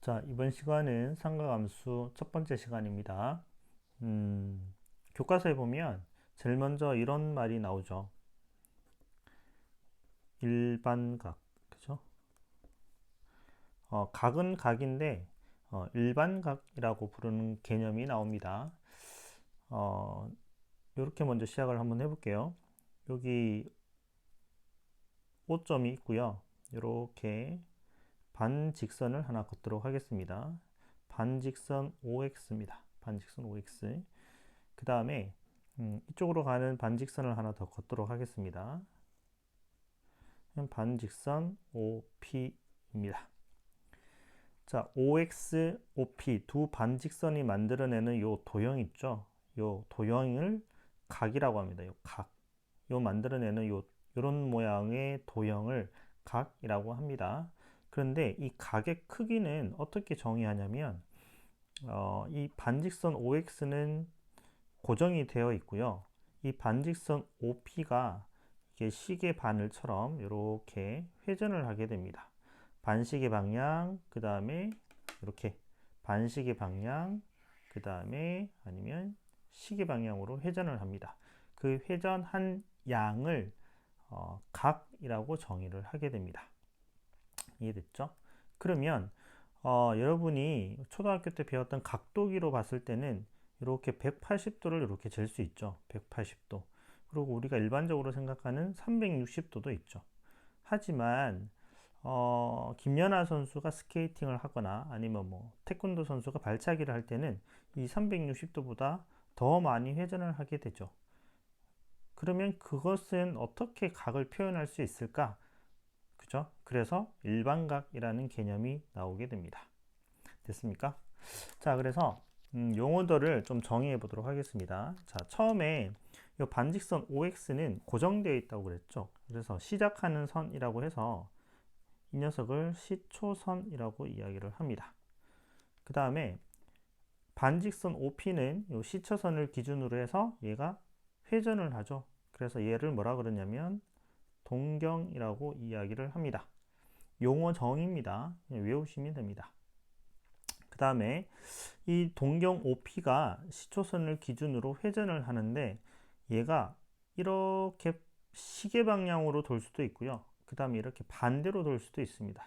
자, 이번 시간은 삼각함수 첫 번째 시간입니다. 교과서에 보면 제일 먼저 이런 말이 나오죠. 일반각, 그죠? 각은 각인데 일반각이라고 부르는 개념이 나옵니다. 이렇게 먼저 시작을 한번 해볼게요. 여기 5점이 있고요. 이렇게 반직선을 하나 걷도록 하겠습니다. 반직선 OX입니다. 반직선 OX. 그 다음에 이쪽으로 가는 반직선을 하나 더 걷도록 하겠습니다. 반직선 OP입니다. 자, OX, OP 두 반직선이 만들어내는 요 도형 있죠? 요 도형을 각이라고 합니다. 요 각. 요 만들어내는 요런 모양의 도형을 각이라고 합니다. 그런데 이 각의 크기는 어떻게 정의하냐면 이 반직선 OX는 고정이 되어 있고요. 이 반직선 OP가 이게 시계 바늘처럼 이렇게 회전을 하게 됩니다. 반시계 방향, 그 다음에 이렇게 반시계 방향, 그 다음에 아니면 시계 방향으로 회전을 합니다. 그 회전한 양을 각이라고 정의를 하게 됩니다. 이해됐죠? 그러면 여러분이 초등학교 때 배웠던 각도기로 봤을 때는 이렇게 180도를 이렇게 잴 수 있죠. 180도. 그리고 우리가 일반적으로 생각하는 360도도 있죠. 하지만 김연아 선수가 스케이팅을 하거나 아니면 뭐 태권도 선수가 발차기를 할 때는 이 360도보다 더 많이 회전을 하게 되죠. 그러면 그것은 어떻게 각을 표현할 수 있을까? 그죠? 그래서 일반각이라는 개념이 나오게 됩니다. 됐습니까? 자, 그래서 용어들을 좀 정의해 보도록 하겠습니다. 자, 처음에 이 반직선 OX는 고정되어 있다고 그랬죠. 그래서 시작하는 선이라고 해서 이 녀석을 시초선이라고 이야기를 합니다. 그 다음에 반직선 OP는 이 시초선을 기준으로 해서 얘가 회전을 하죠. 그래서 얘를 뭐라 그러냐면 동경이라고 이야기를 합니다. 용어 정의입니다. 외우시면 됩니다. 그 다음에 이 동경 OP가 시초선을 기준으로 회전을 하는데 얘가 이렇게 시계 방향으로 돌 수도 있고요. 그 다음에 이렇게 반대로 돌 수도 있습니다.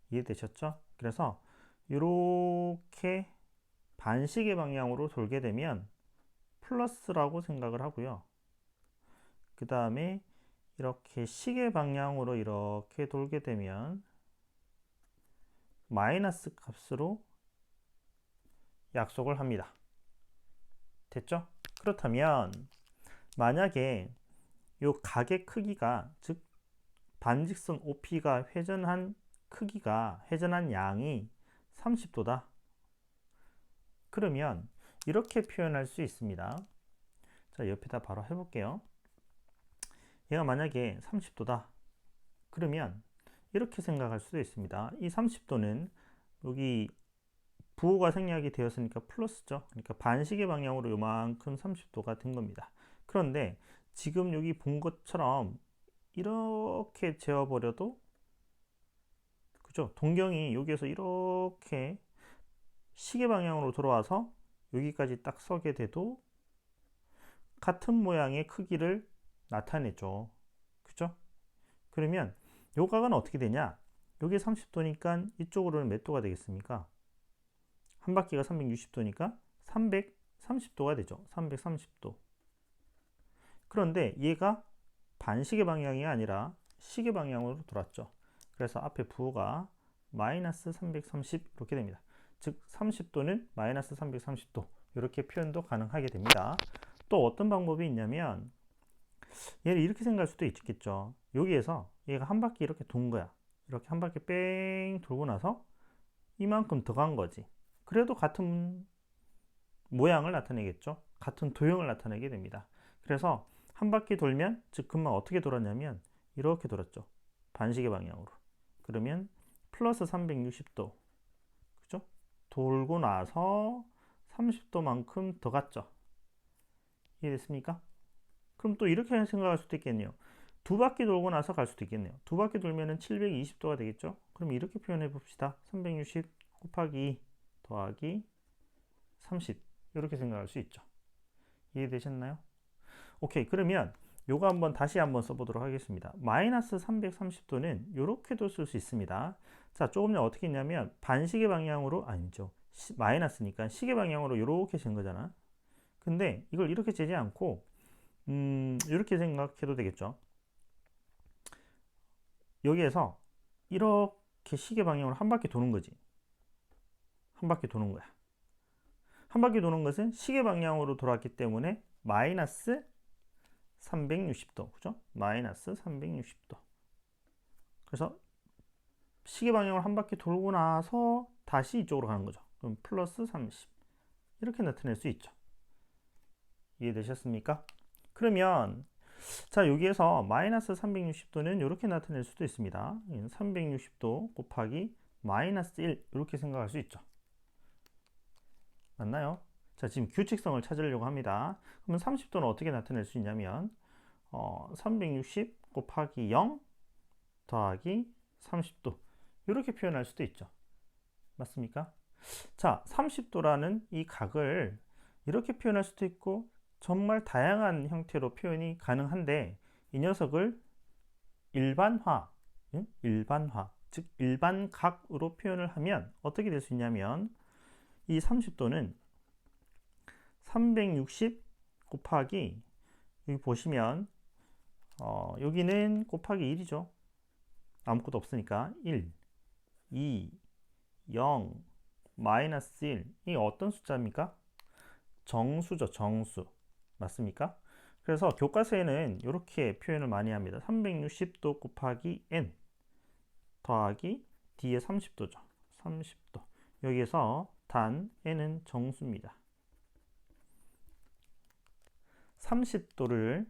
이해되셨죠? 그래서 이렇게 반시계 방향으로 돌게 되면 플러스라고 생각을 하고요. 그 다음에 이렇게 시계 방향으로 이렇게 돌게 되면 마이너스 값으로 약속을 합니다. 됐죠? 그렇다면 만약에 이 각의 크기가 즉 반직선 OP가 회전한 크기가 회전한 양이 30도다. 그러면 이렇게 표현할 수 있습니다. 자, 옆에다 바로 해볼게요. 얘가 만약에 30도다. 그러면 이렇게 생각할 수도 있습니다. 이 30도는 여기 부호가 생략이 되었으니까 플러스죠. 그러니까 반시계 방향으로 요만큼 30도가 된 겁니다. 그런데 지금 여기 본 것처럼 이렇게 재어버려도 그죠? 동경이 여기에서 이렇게 시계 방향으로 돌아와서 여기까지 딱 서게 돼도 같은 모양의 크기를 나타내죠. 그죠? 그러면 요 각은 어떻게 되냐? 여기 30도니까 이쪽으로는 몇 도가 되겠습니까? 한 바퀴가 360도니까 330도가 되죠. 330도. 그런데 얘가 반시계 방향이 아니라 시계 방향으로 돌았죠. 그래서 앞에 부호가 마이너스 330 이렇게 됩니다. 즉 30도는 마이너스 330도 이렇게 표현도 가능하게 됩니다. 또 어떤 방법이 있냐면 얘를 이렇게 생각할 수도 있겠죠. 여기에서 얘가 한 바퀴 이렇게 돈 거야. 이렇게 한 바퀴 뺑 돌고 나서 이만큼 더 간 거지. 그래도 같은 모양을 나타내겠죠. 같은 도형을 나타내게 됩니다. 그래서 한 바퀴 돌면 즉 금방 어떻게 돌았냐면 이렇게 돌았죠. 반시계 방향으로. 그러면 플러스 360도. 그죠? 돌고 나서 30도만큼 더 갔죠. 이해됐습니까? 그럼 또 이렇게 생각할 수도 있겠네요. 두 바퀴 돌고 나서 갈 수도 있겠네요. 두 바퀴 돌면은 720도가 되겠죠? 그럼 이렇게 표현해 봅시다. 360 곱하기 2 더하기 30 이렇게 생각할 수 있죠. 이해되셨나요? 오케이, 그러면 요거 한번 다시 한번 써보도록 하겠습니다. 마이너스 330도는 이렇게도 쓸 수 있습니다. 자, 조금 전에 어떻게 했냐면 반시계 방향으로, 아니죠, 마이너스니까 시계 방향으로 이렇게 잰 거잖아. 근데 이걸 이렇게 재지 않고 이렇게 생각해도 되겠죠. 여기에서 이렇게 시계 방향으로 한 바퀴 도는 거지. 한 바퀴 도는 거야. 한 바퀴 도는 것은 시계 방향으로 돌았기 때문에 마이너스 360도, 그죠? 마이너스 360도. 그래서 시계 방향으로 한 바퀴 돌고 나서 다시 이쪽으로 가는 거죠. 그럼 플러스 30 이렇게 나타낼 수 있죠. 이해되셨습니까? 그러면 자, 여기에서 마이너스 360도는 이렇게 나타낼 수도 있습니다. 360도 곱하기 마이너스 1 이렇게 생각할 수 있죠. 맞나요? 자, 지금 규칙성을 찾으려고 합니다. 그러면 30도는 어떻게 나타낼 수 있냐면 360 곱하기 0 더하기 30도 이렇게 표현할 수도 있죠. 맞습니까? 자, 30도라는 이 각을 이렇게 표현할 수도 있고 정말 다양한 형태로 표현이 가능한데 이 녀석을 일반화, 즉 일반각으로 표현을 하면 어떻게 될 수 있냐면 이 30도는 360 곱하기, 여기 보시면 여기는 곱하기 1이죠. 아무것도 없으니까 1, 2, 0, 마이너스 1. 이게 어떤 숫자입니까? 정수죠, 정수. 맞습니까? 그래서 교과서에는 이렇게 표현을 많이 합니다. 360도 곱하기 n 더하기 뒤에 30도죠. 30도. 여기에서 단 n은 정수입니다. 30도를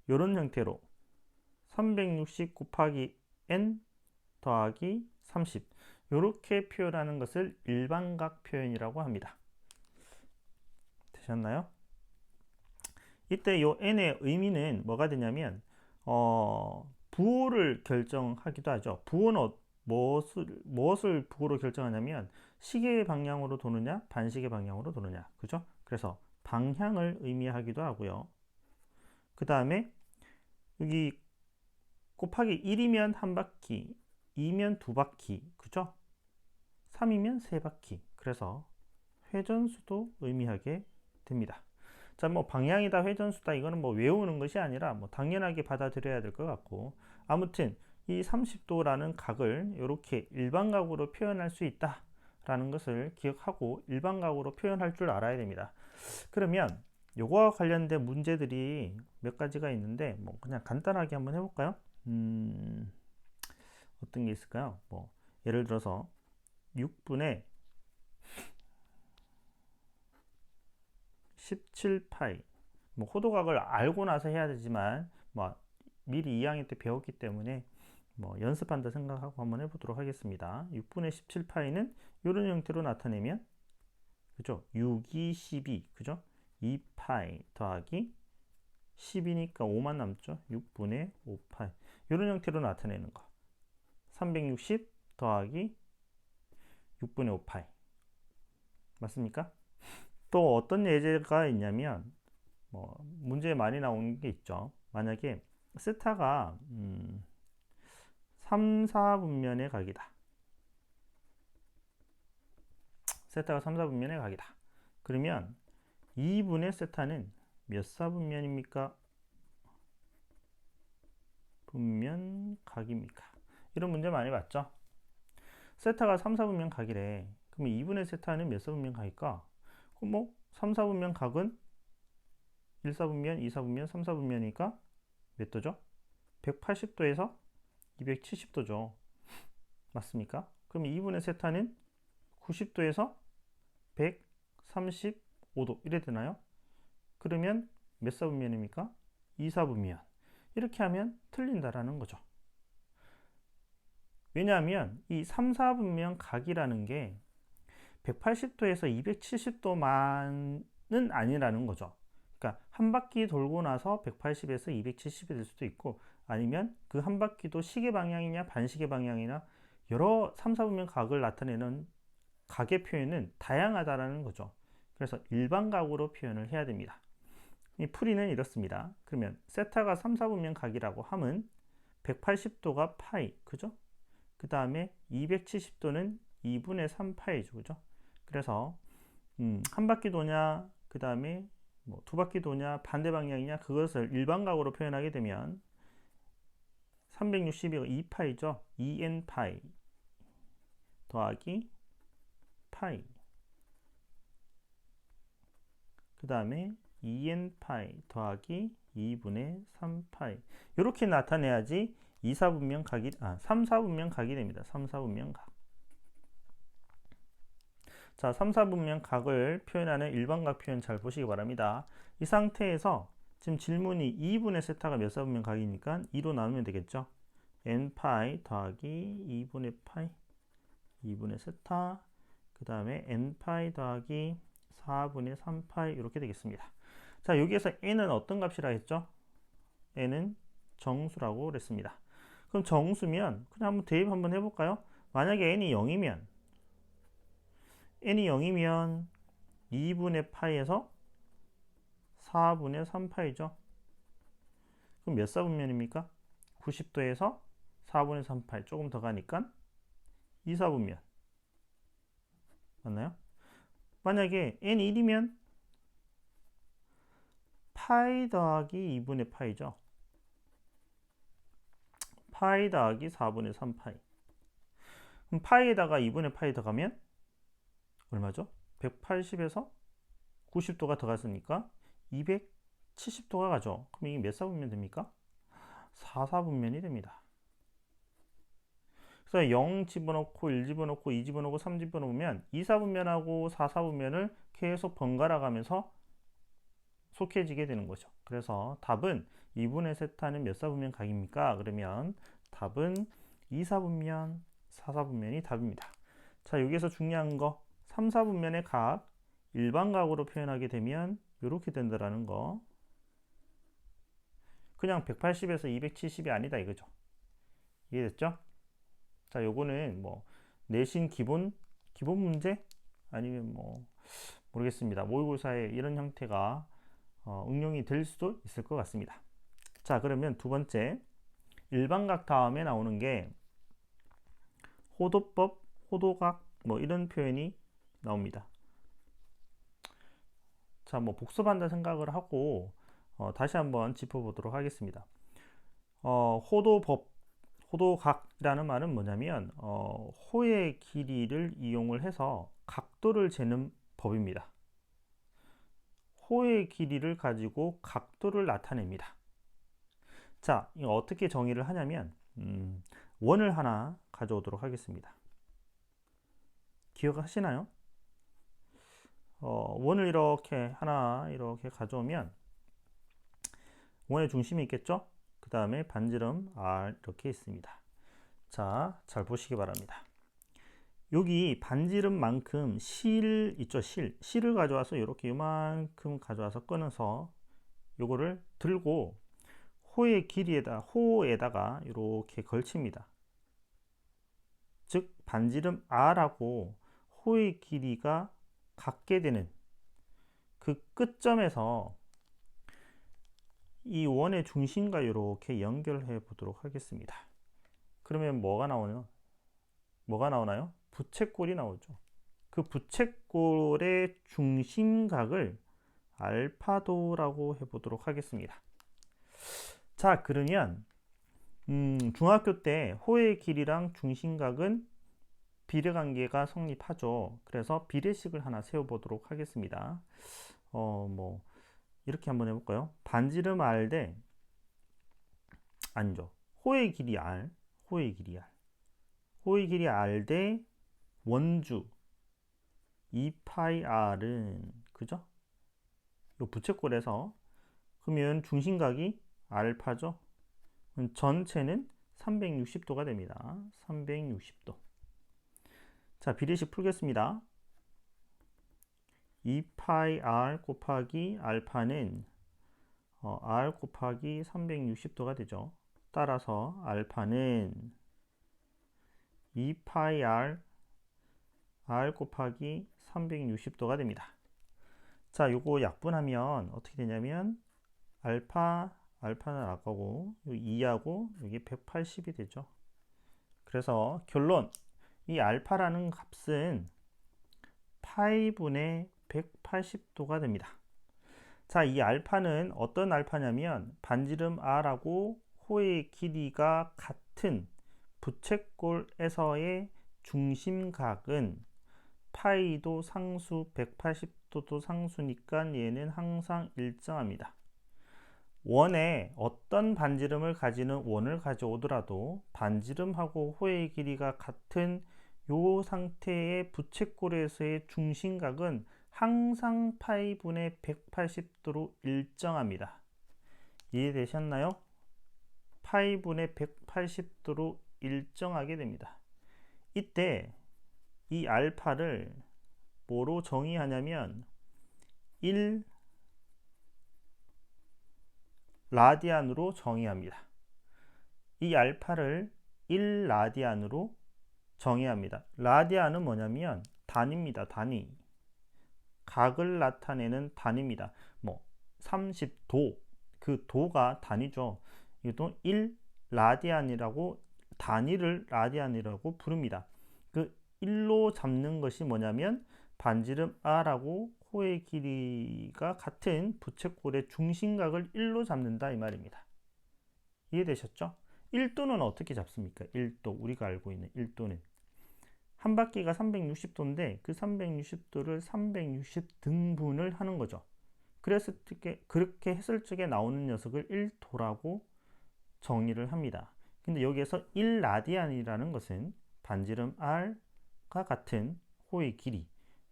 이런 형태로 360 곱하기 n 더하기 30 이렇게 표현하는 것을 일반각 표현이라고 합니다. 되셨나요? 이때 이 n의 의미는 뭐가 되냐면 부호를 결정하기도 하죠. 부호는 무엇을 부호로 결정하냐면 시계 방향으로 도느냐 반시계 방향으로 도느냐, 그죠? 그래서 방향을 의미하기도 하고요. 그 다음에 여기 곱하기 1이면 한 바퀴, 2면 두 바퀴, 그죠? 3이면 세 바퀴. 그래서 회전수도 의미하게 됩니다. 자, 뭐 방향이다, 회전수다, 이거는 뭐 외우는 것이 아니라 뭐 당연하게 받아들여야 될 것 같고, 아무튼 이 30도라는 각을 이렇게 일반각으로 표현할 수 있다라는 것을 기억하고 일반각으로 표현할 줄 알아야 됩니다. 그러면 요거와 관련된 문제들이 몇 가지가 있는데 뭐 그냥 간단하게 한번 해볼까요? 어떤 게 있을까요? 뭐 예를 들어서 6분의 17파이, 뭐 호도각을 알고 나서 해야 되지만 뭐 미리 2학년 때 배웠기 때문에 뭐 연습한다 생각하고 한번 해보도록 하겠습니다. 6분의 17파이는 이런 형태로 나타내면, 그죠? 6, 2, 12, 그죠? 2파이 더하기 10이니까 5만 남죠? 6분의 5파이 이런 형태로 나타내는 거. 360 더하기 6분의 5파이 맞습니까? 또 어떤 예제가 있냐면 뭐 문제에 많이 나오는 게 있죠. 만약에 세타가 3, 4분면의 각이다. 세타가 3, 4분면의 각이다. 그러면 2분의 세타는 몇 사분면입니까? 분면 각입니까? 이런 문제 많이 봤죠? 세타가 3, 4분면 각이래. 그럼 2분의 세타는 몇 사분면 각일까? 그럼 뭐 3, 4분면 각은 1, 4분면, 2, 4분면, 3, 4분면이니까 몇 도죠? 180도에서 270도죠. 맞습니까? 그럼 2분의 세타는 90도에서 135도 이래 되나요? 그러면 몇 사분면입니까? 2, 4분면. 이렇게 하면 틀린다라는 거죠. 왜냐하면 이 3, 4분면 각이라는 게 180도에서 270도만은 아니라는 거죠. 그러니까 한 바퀴 돌고 나서 180에서 270이 될 수도 있고, 아니면 그 한 바퀴도 시계 방향이냐 반시계 방향이나 여러 3, 4분면 각을 나타내는 각의 표현은 다양하다라는 거죠. 그래서 일반각으로 표현을 해야 됩니다. 이 풀이는 이렇습니다. 그러면 세타가 3, 4분면 각이라고 함은 180도가 파이, 그죠? 그 다음에 270도는 2분의 3 파이죠, 그죠? 그래서 한 바퀴 도냐, 그 다음에 뭐 두 바퀴 도냐, 반대 방향이냐, 그것을 일반각으로 표현하게 되면 360이 2파이죠. 2n 파이 더하기 파이. 그 다음에 2n 파이 더하기 2분의 3 파이. 이렇게 나타내야지 2, 4분면 각이 3, 4분면 각이 됩니다. 3, 4분면 각. 자, 3, 4분면 각을 표현하는 일반각 표현 잘 보시기 바랍니다. 이 상태에서 지금 질문이 2분의 세타가 몇 4분면 각이니까 2로 나누면 되겠죠. n파이 더하기 2분의 파이 2분의 세타, 그 다음에 n파이 더하기 4분의 3파이 이렇게 되겠습니다. 자, 여기에서 n은 어떤 값이라 했죠? n은 정수라고 그랬습니다. 그럼 정수면 그냥 한번 대입 한번 해볼까요? 만약에 n이 0이면 2분의 파이에서 4분의 3파이죠. 그럼 몇 사분면입니까? 90도에서 4분의 3파이 조금 더 가니까 2, 4분면 맞나요? 만약에 n이 1이면 파이 더하기 2분의 파이죠. 파이 더하기 4분의 3파이. 그럼 파이에다가 2분의 파이 더가면 얼마죠? 180에서 90도가 더 갔으니까 270도가 가죠. 그럼 이게 몇 사분면 됩니까? 4, 4분면이 됩니다. 그래서 0 집어넣고 1 집어넣고 2 집어넣고 3 집어넣으면 2, 4분면하고 4, 4분면을 계속 번갈아 가면서 속해지게 되는 거죠. 그래서 답은 2분의 세타는 몇 사분면 각입니까? 그러면 답은 2, 4분면, 4, 4분면이 답입니다. 자, 여기서 중요한 거 3, 4분면의 각 일반각으로 표현하게 되면 이렇게 된다라는 거. 그냥 180에서 270이 아니다 이거죠. 이해됐죠? 자, 요거는 뭐 내신 기본 문제 아니면 뭐 모르겠습니다. 모의고사에 이런 형태가 응용이 될 수도 있을 것 같습니다. 자, 그러면 두 번째 일반각 다음에 나오는 게 호도법, 호도각 뭐 이런 표현이 나옵니다. 자, 뭐 복습한다 생각을 하고 다시 한번 짚어보도록 하겠습니다. 호도법, 호도각이라는 말은 뭐냐면 호의 길이를 이용을 해서 각도를 재는 법입니다. 호의 길이를 가지고 각도를 나타냅니다. 자, 이거 어떻게 정의를 하냐면 원을 하나 가져오도록 하겠습니다. 기억하시나요? 원을 이렇게 하나 이렇게 가져오면 원의 중심이 있겠죠? 그 다음에 반지름 R 이렇게 있습니다. 자, 잘 보시기 바랍니다. 여기 반지름만큼 실 있죠? 실을 가져와서 이렇게 이만큼 가져와서 끊어서 요거를 들고 호의 호에다가 이렇게 걸칩니다. 즉 반지름 R하고 호의 길이가 같게 되는 그 끝점에서 이 원의 중심과 이렇게 연결해 보도록 하겠습니다. 그러면 뭐가 나오나요? 부채꼴이 나오죠. 그 부채꼴의 중심각을 알파도라고 해보도록 하겠습니다. 자, 그러면 중학교 때 호의 길이랑 중심각은 비례관계가 성립하죠. 그래서 비례식을 하나 세워보도록 하겠습니다. 뭐 이렇게 한번 해볼까요? 반지름 R 대 아니죠. 호의 길이 R, 호의 길이 R, 호의 길이 R 대 원주 2파이 R은 그죠? 이 부채꼴에서 그러면 중심각이 알파죠. 전체는 360도가 됩니다. 360도. 자, 비례식 풀겠습니다. 2파이 R 곱하기 알파는 R 곱하기 360도가 되죠. 따라서 알파는 2파이 R r 곱하기 360도가 됩니다. 자, 요거 약분하면 어떻게 되냐면 알파는 아까고 2하고 여기 180이 되죠. 그래서 결론, 이 알파라는 값은 파이분의 180도가 됩니다. 자, 이 알파는 어떤 알파냐면 반지름 r하고 호의 길이가 같은 부채꼴에서의 중심각은 파이도 상수 180도도 상수니까 얘는 항상 일정합니다. 원에 어떤 반지름을 가지는 원을 가져오더라도 반지름하고 호의 길이가 같은 이 상태의 부채꼴에서의 중심각은 항상 파이분의 180도로 일정합니다. 이해되셨나요? 파이분의 180도로 일정하게 됩니다. 이때 이 알파를 뭐로 정의하냐면 1 라디안으로 정의합니다. 이 알파를 1 라디안으로 정의합니다. 라디안은 뭐냐면 단위입니다. 단위. 각을 나타내는 단위입니다. 뭐 30도, 그 도가 단위죠. 이것도 1 라디안이라고, 단위를 라디안이라고 부릅니다. 그 1로 잡는 것이 뭐냐면 반지름 r하고 호의 길이가 같은 부채꼴의 중심각을 1로 잡는다 이 말입니다. 이해되셨죠? 1도는 어떻게 잡습니까? 1도, 우리가 알고 있는 1도는 한 바퀴가 360도인데 그 360도를 360등분을 하는 거죠. 그렇게 했을 적에 나오는 녀석을 1도라고 정의를 합니다. 근데 여기에서 1라디안이라는 것은 반지름 r과 같은 호의 길이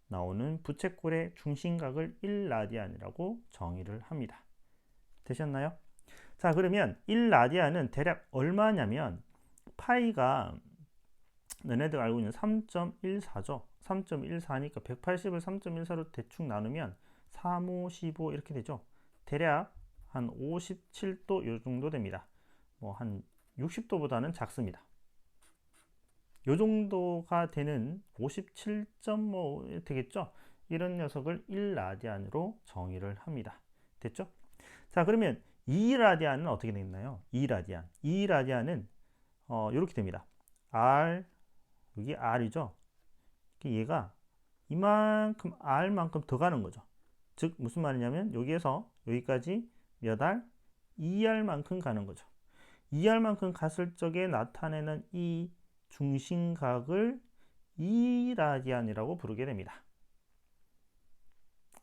나오는 부채꼴의 중심각을 1라디안이라고 정의를 합니다. 되셨나요? 자, 그러면 1라디안은 대략 얼마냐면 파이가 너네들 알고 있는 3.14죠. 3.14니까 180을 3.14로 대충 나누면 3, 5, 15 이렇게 되죠. 대략 한 57도 요 정도 됩니다. 뭐 한 60도보다는 작습니다. 요 정도가 되는 57.5 되겠죠. 이런 녀석을 1라디안으로 정의를 합니다. 됐죠? 자, 그러면 2라디안은 어떻게 되나요? 2라디안은 이렇게 됩니다. r, 여기 r이죠. 얘가 이만큼 r만큼 더 가는 거죠. 즉 무슨 말이냐면 여기에서 여기까지 몇 r? 2r만큼 가는 거죠. 2r만큼 갔을 적에 나타내는 이 중심각을 2라디안이라고 부르게 됩니다.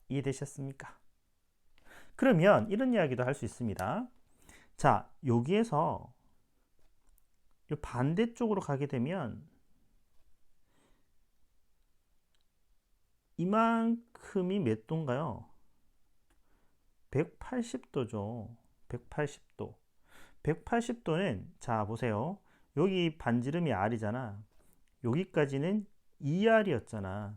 이해되셨습니까? 그러면 이런 이야기도 할 수 있습니다. 자, 여기에서 이 반대쪽으로 가게 되면 이만큼이 몇 도인가요? 180도죠. 180도. 180도는 자 보세요. 여기 반지름이 r이잖아. 여기까지는 2r이었잖아.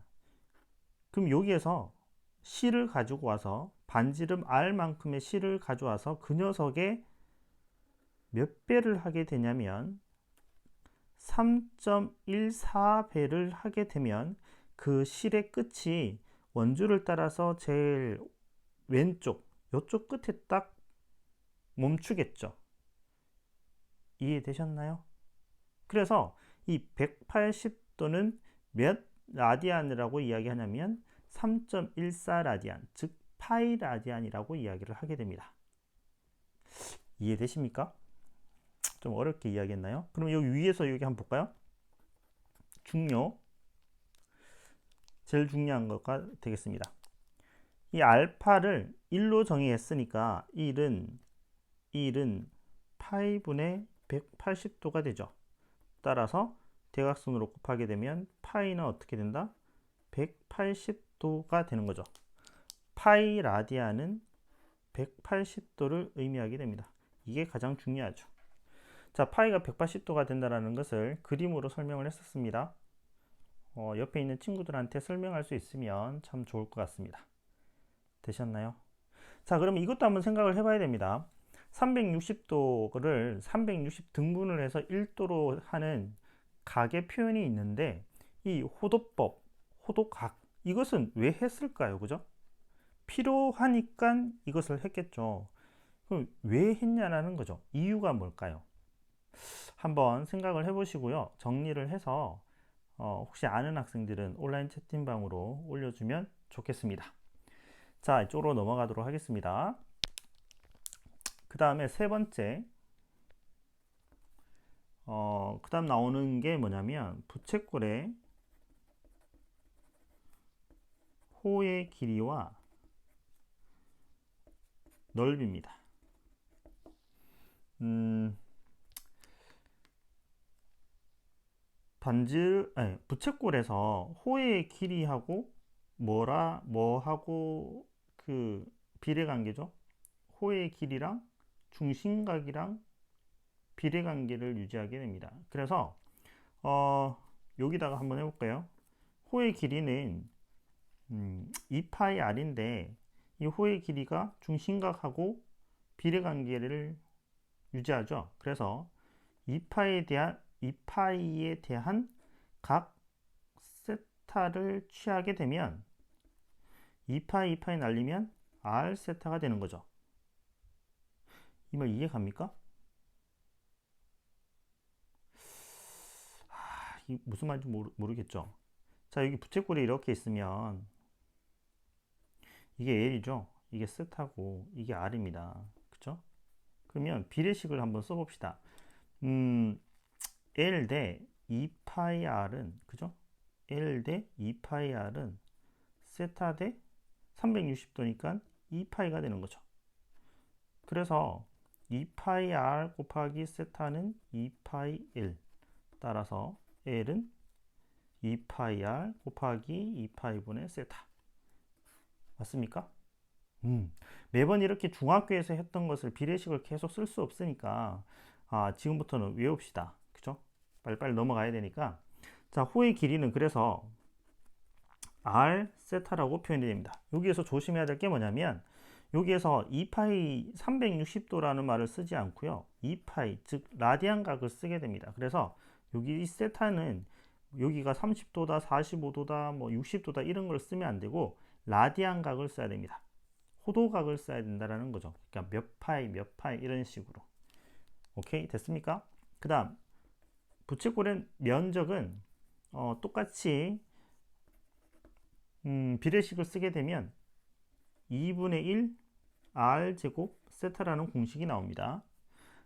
그럼 여기에서 C를 가지고 와서 반지름 r만큼의 C를 가져와서 그 녀석의 몇 배를 하게 되냐면 3.14배를 하게 되면 그 실의 끝이 원줄을 따라서 제일 왼쪽, 이쪽 끝에 딱 멈추겠죠. 이해되셨나요? 그래서 이 180도는 몇 라디안이라고 이야기하냐면 3.14라디안, 즉 파이 라디안이라고 이야기를 하게 됩니다. 이해되십니까? 좀 어렵게 이야기했나요? 그럼 여기 위에서 여기 한번 볼까요? 제일 중요한 것가 되겠습니다. 이 알파를 1로 정의했으니까 1은 파이분의 180도가 되죠. 따라서 대각선으로 곱하게 되면 파이는 어떻게 된다? 180도가 되는 거죠. 파이 라디안은 180도를 의미하게 됩니다. 이게 가장 중요하죠. 자, 파이가 180도가 된다는 것을 그림으로 설명을 했었습니다. 옆에 있는 친구들한테 설명할 수 있으면 참 좋을 것 같습니다. 되셨나요? 자, 그러면 이것도 한번 생각을 해봐야 됩니다. 360도를 360등분을 해서 1도로 하는 각의 표현이 있는데 이 호도법, 호도각. 이것은 왜 했을까요? 그죠? 필요하니까 이것을 했겠죠. 그럼 왜 했냐라는 거죠. 이유가 뭘까요? 한번 생각을 해보시고요. 정리를 해서 혹시 아는 학생들은 온라인 채팅방으로 올려주면 좋겠습니다. 자, 이쪽으로 넘어가도록 하겠습니다. 그 다음에 세 번째, 그 다음 나오는 게 뭐냐면 부채꼴의 호의 길이와 넓이입니다. 부채꼴에서 호의 길이하고 뭐하고 그 비례관계죠. 호의 길이랑 중심각이랑 비례관계를 유지하게 됩니다. 그래서 여기다가 한번 해볼까요? 호의 길이는 2파이 r인데 이 호의 길이가 중심각하고 비례관계를 유지하죠. 그래서 2파이에 대한 각 세타를 취하게 되면 2파이 날리면 r 세타가 되는 거죠. 이 말 이해 갑니까? 이 무슨 말인지 모르겠죠. 자, 여기 부채꼴이 이렇게 있으면 이게 L이죠. 이게 세타고 이게 R입니다. 그쵸? 그러면 비례식을 한번 써봅시다. L 대 2파이 R은 그죠? L 대 2파이 R은 세타 대 360도니까 2파이가 되는 거죠. 그래서 2파이 R 곱하기 세타는 2파이 L. 따라서 L은 2파이 R 곱하기 2파이분의 세타. 맞습니까? 매번 이렇게 중학교에서 했던 것을 비례식을 계속 쓸 수 없으니까 지금부터는 외웁시다. 그죠? 빨리빨리 넘어가야 되니까. 자, 호의 길이는 그래서 R 세타라고 표현이 됩니다. 여기에서 조심해야 될 게 뭐냐면 여기에서 2파이 360도라는 말을 쓰지 않고요. 2파이 즉 라디안 각을 쓰게 됩니다. 그래서 여기 이 세타는 여기가 30도다, 45도다, 뭐 60도다 이런 걸 쓰면 안 되고 라디안 각을 써야 됩니다. 호도각을 써야 된다는 거죠. 그러니까 몇 파이 이런 식으로. 오케이, 됐습니까? 그 다음 부채꼴의 면적은 똑같이 비례식을 쓰게 되면 2분의 1 r제곱 세타라는 공식이 나옵니다.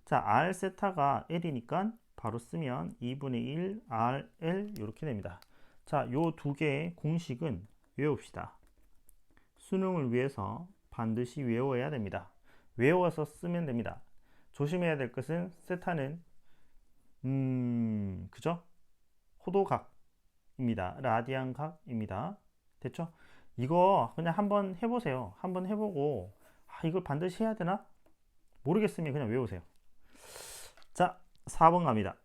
자, r 세타가 L이니까 바로 쓰면 2분의 1 rl 이렇게 됩니다. 자, 요 두 개의 공식은 외웁시다. 수능을 위해서 반드시 외워야 됩니다. 외워서 쓰면 됩니다. 조심해야 될 것은 세타는 그죠? 호도각입니다. 라디안각입니다. 됐죠? 이거 그냥 한번 해보세요. 한번 해보고 이걸 반드시 해야 되나? 모르겠으면 그냥 외우세요. 자, 4번 갑니다.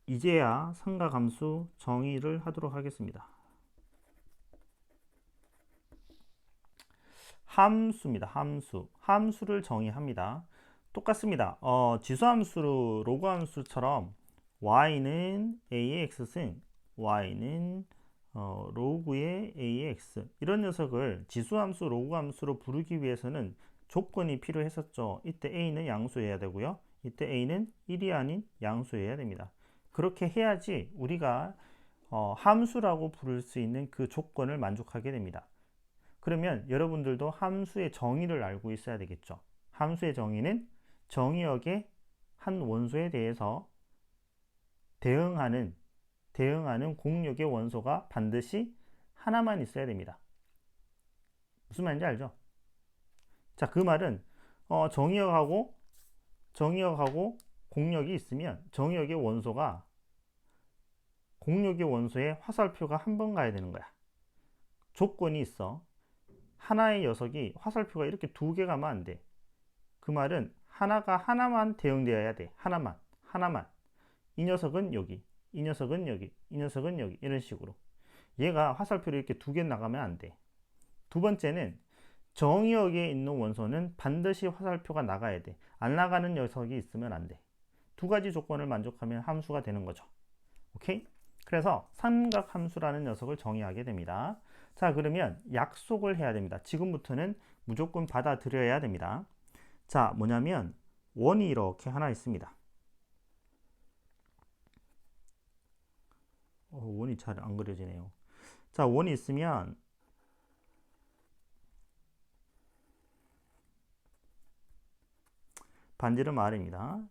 이제야 삼각함수 정의를 하도록 하겠습니다. 함수입니다. 함수를 정의합니다. 똑같습니다. 지수함수, 로그함수처럼 y는 a의 x승, y는 로그의 a의 x 이런 녀석을 지수함수, 로그함수로 부르기 위해서는 조건이 필요했었죠. 이때 a는 양수여야 되고요. 이때 a는 1이 아닌 양수여야 됩니다. 그렇게 해야지 우리가 함수라고 부를 수 있는 그 조건을 만족하게 됩니다. 그러면 여러분들도 함수의 정의를 알고 있어야 되겠죠. 함수의 정의는 정의역의 한 원소에 대해서 대응하는 공역의 원소가 반드시 하나만 있어야 됩니다. 무슨 말인지 알죠? 자, 그 말은 정의역하고 공역이 있으면 정의역의 원소가 공역의 원소에 화살표가 한 번 가야 되는 거야. 조건이 있어. 하나의 녀석이 화살표가 이렇게 두 개 가면 안 돼. 그 말은 하나만 대응되어야 돼. 하나만. 이 녀석은 여기, 이 녀석은 여기, 이 녀석은 여기 이런 식으로. 얘가 화살표를 이렇게 두 개 나가면 안 돼. 두 번째는 정의역에 있는 원소는 반드시 화살표가 나가야 돼. 안 나가는 녀석이 있으면 안 돼. 두 가지 조건을 만족하면 함수가 되는 거죠. 오케이? 그래서 삼각함수라는 녀석을 정의하게 됩니다. 자, 그러면 약속을 해야 됩니다. 지금부터는 무조건 받아들여야 됩니다. 자, 뭐냐면 원이 이렇게 하나 있습니다. 원이 잘 안 그려지네요. 자, 원이 있으면 반지름 R입니다.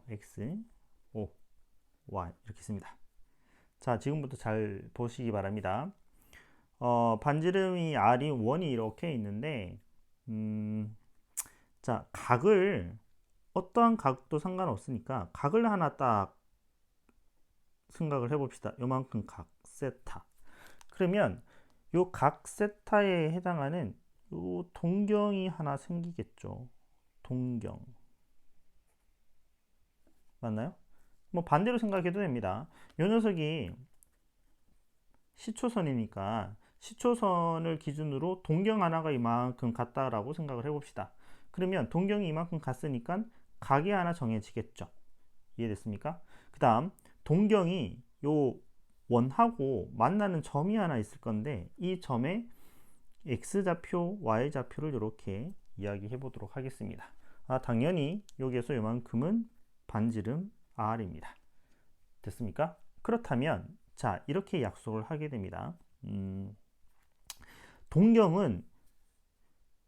X, O, Y 이렇게 씁니다. 자, 지금부터 잘 보시기 바랍니다. 반지름이 R이 원이 이렇게 있는데 자, 각을 어떠한 각도 상관없으니까 각을 하나 딱 생각을 해봅시다. 요만큼 각 세타. 그러면 요 각 세타에 해당하는 요 동경이 하나 생기겠죠. 동경. 맞나요? 뭐 반대로 생각해도 됩니다. 요 녀석이 시초선이니까 시초선을 기준으로 동경 하나가 이만큼 같다라고 생각을 해봅시다. 그러면 동경이 이만큼 같으니까 각이 하나 정해지겠죠. 이해됐습니까? 그 다음 동경이 요 원하고 만나는 점이 하나 있을 건데 이 점에 x좌표, y좌표를 이렇게 이야기해 보도록 하겠습니다. 당연히 여기에서 요만큼은 반지름 r입니다. 됐습니까? 그렇다면 자, 이렇게 약속을 하게 됩니다. 동경은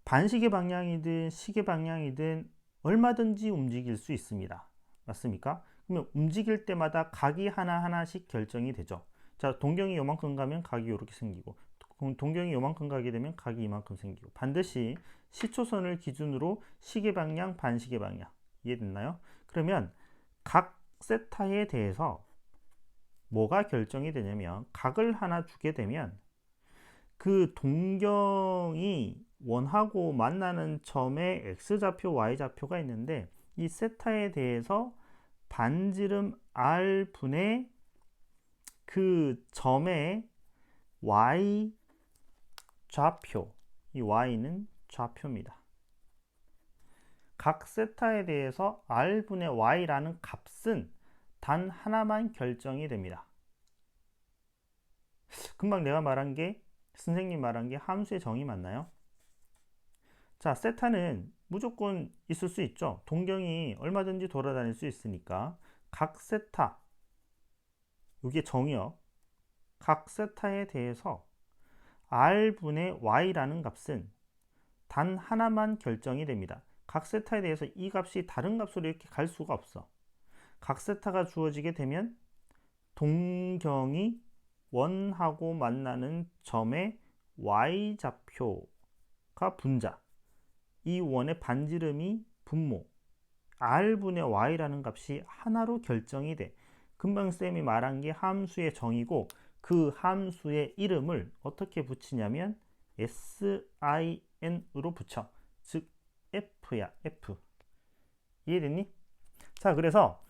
반시계 방향이든 시계 방향이든 얼마든지 움직일 수 있습니다. 맞습니까? 그러면 움직일 때마다 각이 하나하나씩 결정이 되죠. 자, 동경이 요만큼 가면 각이 이렇게 생기고 동경이 요만큼 가게 되면 각이 이만큼 생기고 반드시 시초선을 기준으로 시계 방향, 반시계 방향 이해됐나요? 그러면 각 세타에 대해서 뭐가 결정이 되냐면 각을 하나 주게 되면 그 동경이 원하고 만나는 점에 x좌표, y좌표가 있는데 이 세타에 대해서 반지름 r분의 그 점의 y좌표, 이 y는 좌표입니다. 각 세타에 대해서 r분의 y라는 값은 단 하나만 결정이 됩니다. 금방 내가 말한 게 선생님 말한 게 함수의 정의 맞나요? 자, 세타는 무조건 있을 수 있죠. 동경이 얼마든지 돌아다닐 수 있으니까 각 세타, 이게 정의요. 각 세타에 대해서 r분의 y라는 값은 단 하나만 결정이 됩니다. 각 세타에 대해서 이 값이 다른 값으로 이렇게 갈 수가 없어. 각 세타가 주어지게 되면 동경이 원하고 만나는 점의 y좌표가 분자, 이 원의 반지름이 분모, r분의 y라는 값이 하나로 결정이 돼. 금방 쌤이 말한 게 함수의 정의고 그 함수의 이름을 어떻게 붙이냐면 sin으로 붙여. 즉 f야, f. 이해됐니? 자, 그래서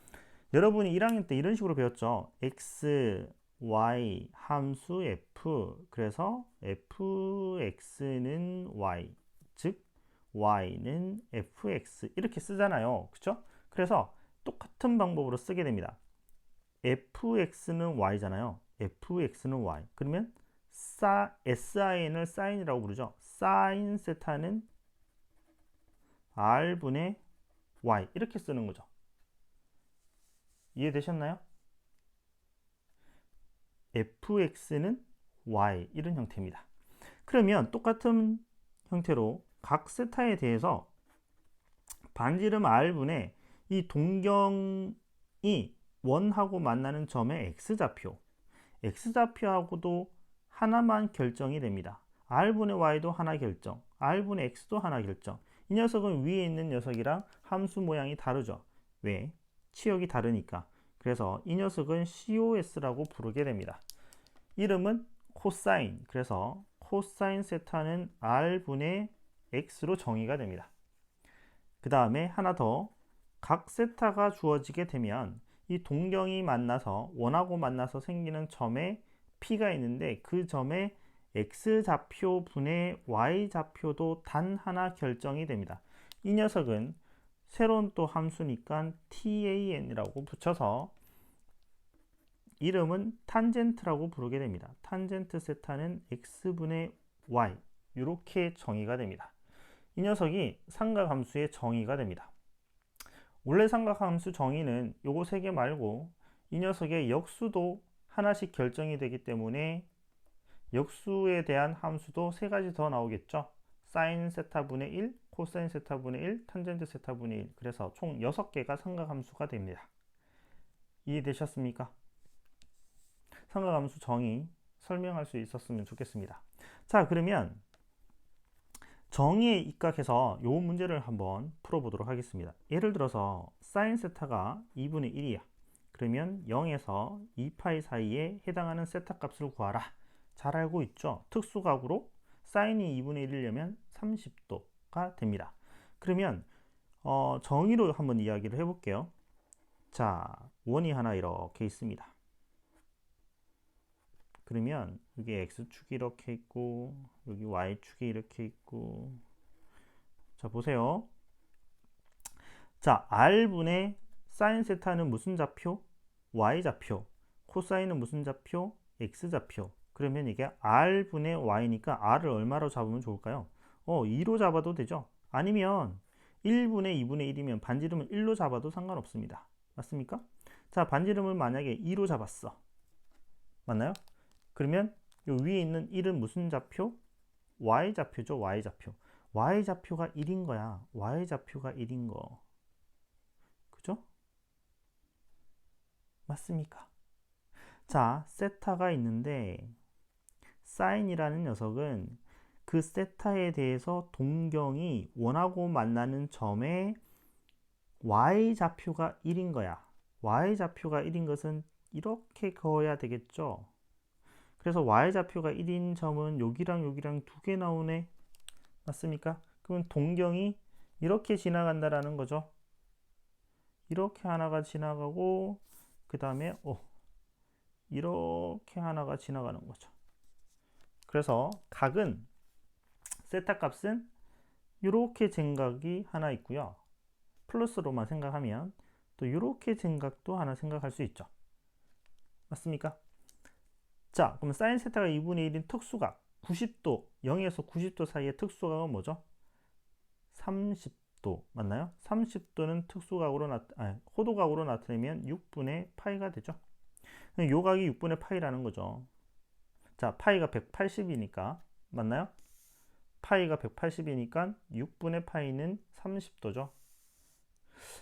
여러분이 1학년 때 이런 식으로 배웠죠. x, y 함수 f. 그래서 fx는 y, 즉 y는 fx 이렇게 쓰잖아요. 그쵸? 그래서 똑같은 방법으로 쓰게 됩니다. fx는 y잖아요. fx는 y. 그러면 sin을 sin이라고 부르죠. sin 세타는 r분의 y 이렇게 쓰는 거죠. 이해되셨나요? fx는 y 이런 형태입니다. 그러면 똑같은 형태로 각 세타에 대해서 반지름 r분의 이 동경이 원하고 만나는 점의 x좌표, x좌표하고도 하나만 결정이 됩니다. r분의 y도 하나 결정, r분의 x도 하나 결정. 이 녀석은 위에 있는 녀석이랑 함수 모양이 다르죠. 왜? 치역이 다르니까. 그래서 이 녀석은 COS라고 부르게 됩니다. 이름은 코사인. 그래서 코사인 세타는 r분의 x로 정의가 됩니다. 그 다음에 하나 더, 각 세타가 주어지게 되면 이 동경이 만나서 원하고 만나서 생기는 점에 P가 있는데 그 점에 x좌표 분의 y좌표도 단 하나 결정이 됩니다. 이 녀석은 새로운 또 함수니까 tan이라고 붙여서 이름은 탄젠트라고 부르게 됩니다. 탄젠트 세타는 x분의 y 이렇게 정의가 됩니다. 이 녀석이 삼각함수의 정의가 됩니다. 원래 삼각함수 정의는 요거 세 개 말고 이 녀석의 역수도 하나씩 결정이 되기 때문에 역수에 대한 함수도 세 가지 더 나오겠죠. 사인 세타분의 1, 코사인 세타분의 1, 탄젠트 세타분의 1. 그래서 총 6개가 삼각함수가 됩니다. 이해되셨습니까? 삼각함수 정의 설명할 수 있었으면 좋겠습니다. 자, 그러면 정의에 입각해서 이 문제를 한번 풀어보도록 하겠습니다. 예를 들어서 사인 세타가 2분의 1이야. 그러면 0에서 2파이 사이에 해당하는 세타 값을 구하라. 잘 알고 있죠? 특수각으로 사인이 2분의 1이려면 30도가 됩니다. 그러면 정의로 한번 이야기를 해볼게요. 자, 원이 하나 이렇게 있습니다. 그러면 여기 x축이 이렇게 있고 여기 y축이 이렇게 있고, 자 보세요. 자, r분의 사인 세타는 무슨 좌표? y좌표. 코사인은 무슨 좌표? x좌표. 그러면 이게 r분의 y니까 r을 얼마로 잡으면 좋을까요? 2로 잡아도 되죠. 아니면 1분의 2분의 1이면 반지름을 1로 잡아도 상관없습니다. 맞습니까? 자, 반지름을 만약에 2로 잡았어. 맞나요? 그러면 요 위에 있는 1은 무슨 좌표? y좌표죠. y좌표. y좌표가 1인 거야. y좌표가 1인 거. 그죠? 맞습니까? 자, 세타가 있는데 사인이라는 녀석은 그 세타에 대해서 동경이 원하고 만나는 점에 y좌표가 1인 거야. y좌표가 1인 것은 이렇게 그어야 되겠죠. 그래서 y좌표가 1인 점은 여기랑 여기랑 두 개 나오네. 맞습니까? 그러면 동경이 이렇게 지나간다라는 거죠. 이렇게 하나가 지나가고 그 다음에 이렇게 하나가 지나가는 거죠. 그래서 각은 세타 값은 이렇게 쟁각이 하나 있고요. 플러스로만 생각하면 또 이렇게 쟁각도 하나 생각할 수 있죠. 맞습니까? 자, 그럼 사인 세타가 2분의 1인 특수각 90도, 0에서 90도 사이의 특수각은 뭐죠? 30도 맞나요? 30도는 특수각으로 호도각으로 나타내면 6분의 파이가 되죠. 요 각이 6분의 파이라는 거죠. 자, 파이가 180이니까 맞나요? 파이가 180이니까 6분의 파이는 30도죠.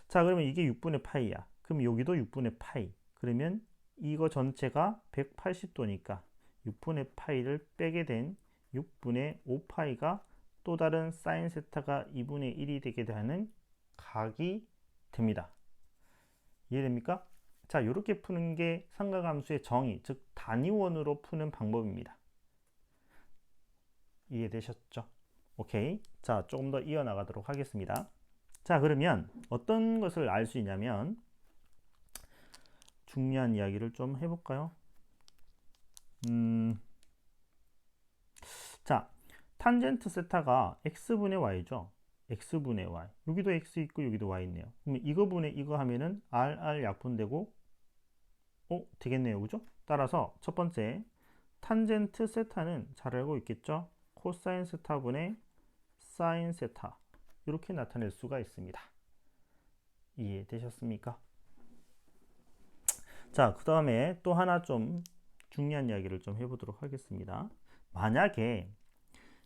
자, 그러면 이게 6분의 파이야. 그럼 여기도 6분의 파이. 그러면 이거 전체가 180도니까 6분의 파이를 빼게 된 6분의 5파이가 또 다른 사인 세타가 2분의 1이 되게 되는 각이 됩니다. 이해됩니까? 자, 이렇게 푸는 게 삼각함수의 정의, 즉 단위원으로 푸는 방법입니다. 이해되셨죠? 오케이. 자, 조금 더 이어나가도록 하겠습니다. 자, 그러면 어떤 것을 알 수 있냐면 중요한 이야기를 좀 해볼까요? 자, 탄젠트 세타가 x분의 y죠. x분의 y. 여기도 x 있고 여기도 y 있네요. 그러면 이거 분의 이거 하면은 r 약분되고 되겠네요. 그죠? 따라서 첫 번째 탄젠트 세타는 잘 알고 있겠죠? 코사인 세타분의 사인 세타 이렇게 나타낼 수가 있습니다. 이해되셨습니까? 자, 그 다음에 또 하나 좀 중요한 이야기를 좀 해보도록 하겠습니다. 만약에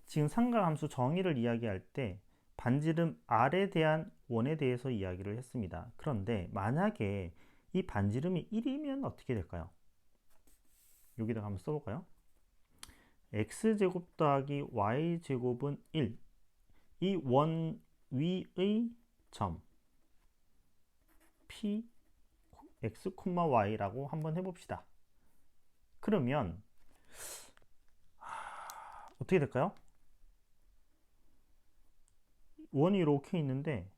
지금 삼각함수 정의를 이야기할 때 반지름 R에 대한 원에 대해서 이야기를 했습니다. 그런데 만약에 이 반지름이 1이면 어떻게 될까요? 여기다가 한번 써볼까요? x제곱 더하기 y제곱은 1. 이 원 위의 점 p x, y라고 한번 해봅시다. 그러면 어떻게 될까요? 원이 이렇게 있는데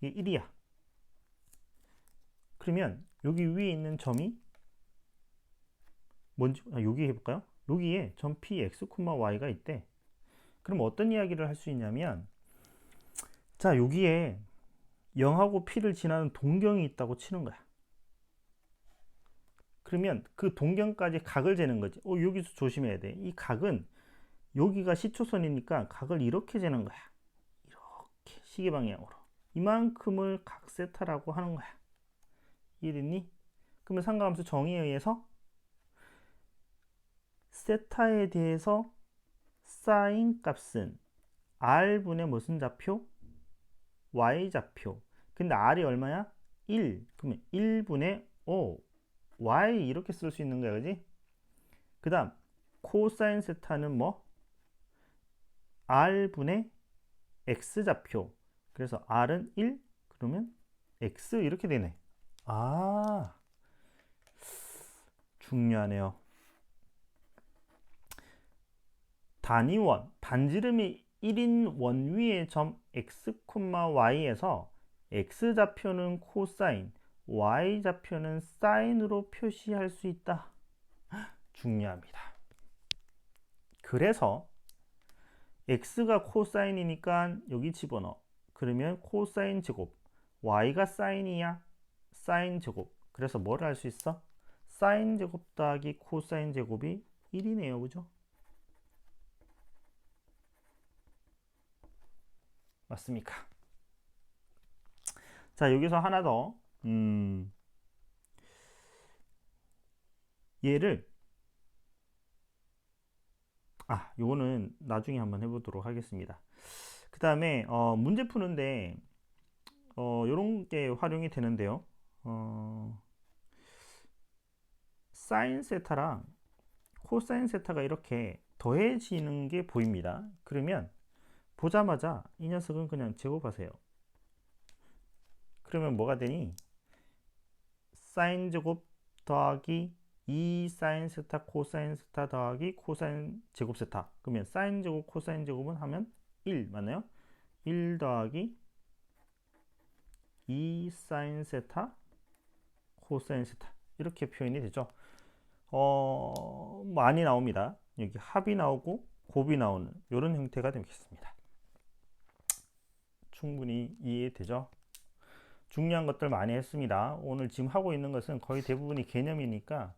이게 1이야. 그러면 여기 위에 있는 점이 뭔지 여기 해볼까요? 여기에 점 px, y가 있대. 그럼 어떤 이야기를 할 수 있냐면 자, 여기에 0하고 P를 지나는 동경이 있다고 치는 거야. 그러면 그 동경까지 각을 재는 거지. 여기서 조심해야 돼. 이 각은 여기가 시초선이니까 각을 이렇게 재는 거야. 이렇게 시계 방향으로. 이만큼을 각 세타라고 하는 거야. 이해됐니? 그러면 상가함수 정의에 의해서 세타에 대해서 사인 값은 r분의 무슨 좌표? y좌표. 근데 r이 얼마야? 1. 그러면 1분의 5 y 이렇게 쓸 수 있는 거야, 그지? 그 다음 코사인 세타는 뭐? r분의 x좌표. 그래서 r은 1, 그러면 x 이렇게 되네. 아, 중요하네요. 단위원, 반지름이 1인 원위의 점 x, y에서 x좌표는 코사인, y좌표는 사인으로 표시할 수 있다. 중요합니다. 그래서 x가 코사인이니까 여기 집어넣어. 그러면 코사인 제곱, y가 사인이야, 사인 제곱. 그래서 뭘 할 수 있어? 사인 제곱 더하기 코사인 제곱이 1이네요, 그죠? 맞습니까? 자, 여기서 하나 더 얘를 요거는 나중에 한번 해보도록 하겠습니다. 그 다음에 문제 푸는데 요런 게 활용이 되는데요. 사인 세타랑 코사인 세타가 이렇게 더해지는 게 보입니다. 그러면 보자마자 이 녀석은 그냥 제곱하세요. 그러면 뭐가 되니? 사인 제곱 더하기 2 사인 세타 코사인 세타 더하기 코사인 제곱 세타. 그러면 사인 제곱 코사인 제곱은 하면 1 맞나요? 1 더하기 2 사인 세타 코사인 세타 이렇게 표현이 되죠. 많이 나옵니다. 여기 합이 나오고 곱이 나오는 이런 형태가 되겠습니다. 충분히 이해되죠? 중요한 것들 많이 했습니다. 오늘 지금 하고 있는 것은 거의 대부분이 개념이니까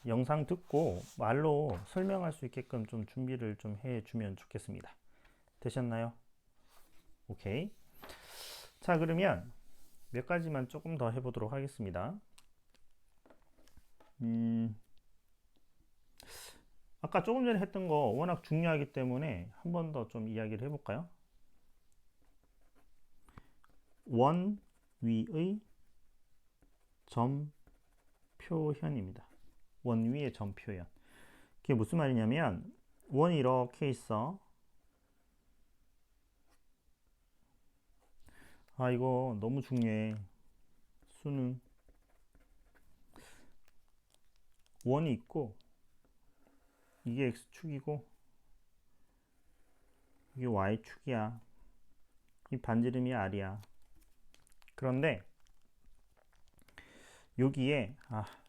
영상 듣고 말로 설명할 수 있게끔 좀 준비를 좀 해주면 좋겠습니다. 되셨나요? 오케이. 자, 그러면 몇 가지만 조금 더 해보도록 하겠습니다. 아까 조금 전에 했던 거 워낙 중요하기 때문에 한 번 더 좀 이야기를 해볼까요? 원 위의 점 표현입니다. 원 위의 점 표현. 그게 무슨 말이냐면 원이 이렇게 있어. 이거 너무 중요해. 수능 원이 있고 이게 x축이고 이게 y축이야. 이 반지름이 r이야. 그런데 여기에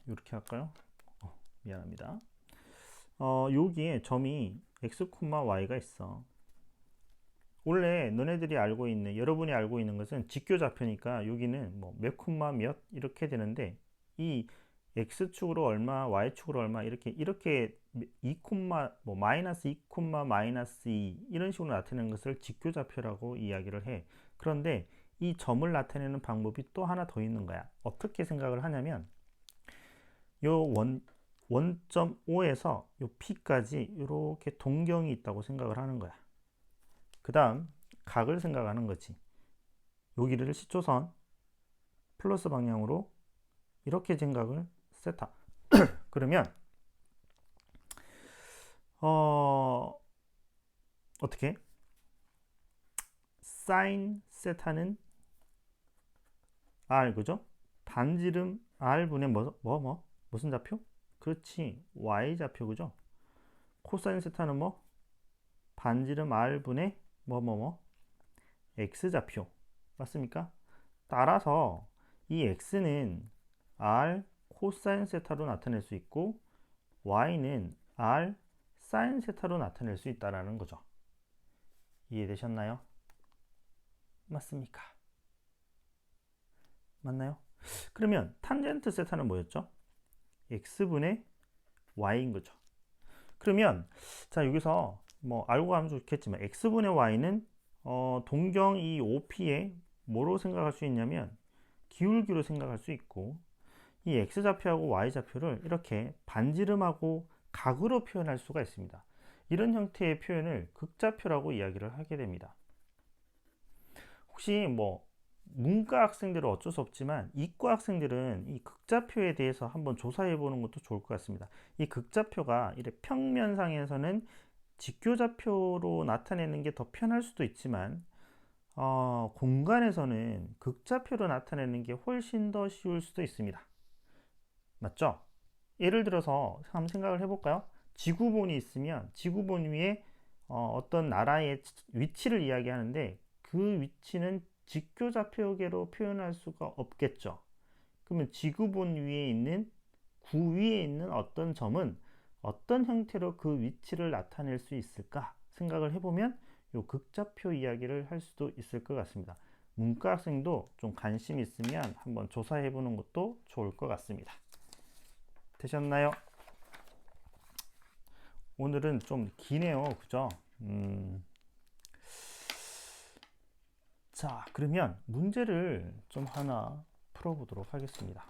이렇게 할까요? 미안합니다. 여기에 점이 x, y가 있어. 원래 너네들이 알고 있는, 여러분이 알고 있는 것은 직교좌표니까 여기는 뭐 몇 콤마 몇 이렇게 되는데 이 x축으로 얼마, y축으로 얼마 이렇게 2 콤마 뭐 마이너스 2 콤마 마이너스 2 이런 식으로 나타내는 것을 직교좌표라고 이야기를 해. 그런데 이 점을 나타내는 방법이 또 하나 더 있는 거야. 어떻게 생각을 하냐면 요 원점 O에서 요 P까지 이렇게 동경이 있다고 생각을 하는 거야. 그 다음 각을 생각하는 거지. 여기를 시초선 플러스 방향으로 이렇게 생각을 세타. 그러면 어떻게? 사인 세타는 r 그죠? 반지름 r분의 무슨 좌표? 그렇지, y 좌표 그죠? 코사인 세타는 뭐? 반지름 r분의 x 좌표 맞습니까? 따라서 이 x는 r 코사인 세타로 나타낼 수 있고 y는 r 사인 세타로 나타낼 수 있다라는 거죠. 이해되셨나요? 맞습니까? 맞나요? 그러면 탄젠트 세타는 뭐였죠? x분의 y인 거죠. 그러면 자 여기서 뭐 알고 가면 좋겠지만 x분의 y는 동경 이 OP에 뭐로 생각할 수 있냐면 기울기로 생각할 수 있고, 이 x좌표하고 y좌표를 이렇게 반지름하고 각으로 표현할 수가 있습니다. 이런 형태의 표현을 극좌표라고 이야기를 하게 됩니다. 혹시 뭐 문과 학생들은 어쩔 수 없지만 이과 학생들은 이 극좌표에 대해서 한번 조사해 보는 것도 좋을 것 같습니다. 이 극좌표가 이렇게 평면상에서는 직교좌표로 나타내는 게 더 편할 수도 있지만 공간에서는 극좌표로 나타내는 게 훨씬 더 쉬울 수도 있습니다. 맞죠? 예를 들어서 한번 생각을 해볼까요? 지구본이 있으면 지구본 위에 어떤 나라의 위치를 이야기하는데 그 위치는 직교좌표계로 표현할 수가 없겠죠. 그러면 지구본 위에 있는 구 위에 있는 어떤 점은 어떤 형태로 그 위치를 나타낼 수 있을까 생각을 해보면 요 극좌표 이야기를 할 수도 있을 것 같습니다. 문과 학생도 좀 관심 있으면 한번 조사해 보는 것도 좋을 것 같습니다. 되셨나요? 오늘은 좀 기네요. 그죠? 자, 그러면 문제를 좀 하나 풀어보도록 하겠습니다.